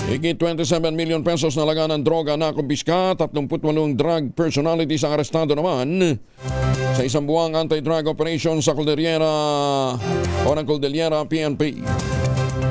Higit 27 million pesos na laga ng droga na kumpiska, 38 drug personalities ang arestado naman sa isang buwang anti-drug operation sa Cordillera PNP.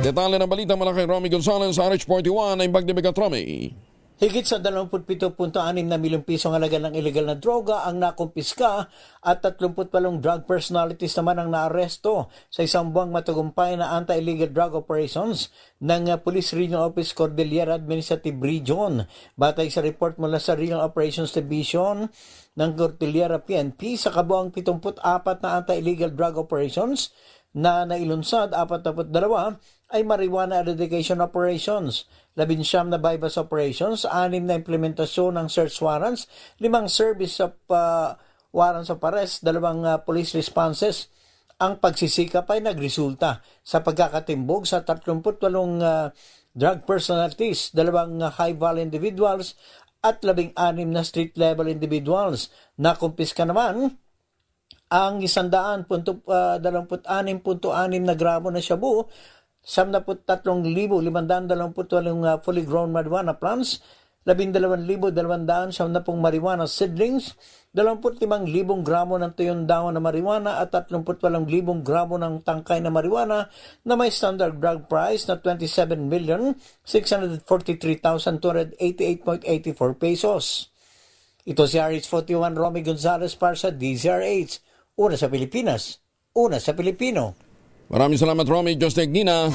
Detalye ng balita mula kay Romy Gonzalez sa RH41 ay Bagdibigat Romy. Higit sa 27.6 na milyong pisong halaga ng illegal na droga ang nakumpiska at 38 drug personalities naman ang naaresto sa isang buwang matagumpay na anti-illegal drug operations ng Police Regional Office Cordillera Administrative Region. Batay sa report mula sa Regional Operations Division ng Cordillera PNP, sa kabuang 74 na anti-illegal drug operations na nailunsad, 42 ay marijuana eradication operations, 19 na bypass operations, 6 na implementasyon ng search warrants, 5 service of warrants of arrest, 2 police responses. Ang pagsisikap ay nagresulta sa pagkakatimbog sa 38 drug personalities, 2 high-value individuals at 16 na street-level individuals. Nakumpiska naman ang 126.6 na gramo na shabu, 73,528 fully grown marijuana plants, 12,200 marijuana seedlings, 25,000 gramo ng tuyong dahon na marijuana at 38,000 gramo ng tangkay na marijuana na may standard drug price na 27,643,288.84 pesos. Ito si RH41 Romy Gonzalez para sa DZRH. Una sa Pilipinas, una sa Pilipino. Maraming salamat Romy, Diyos Tegnina.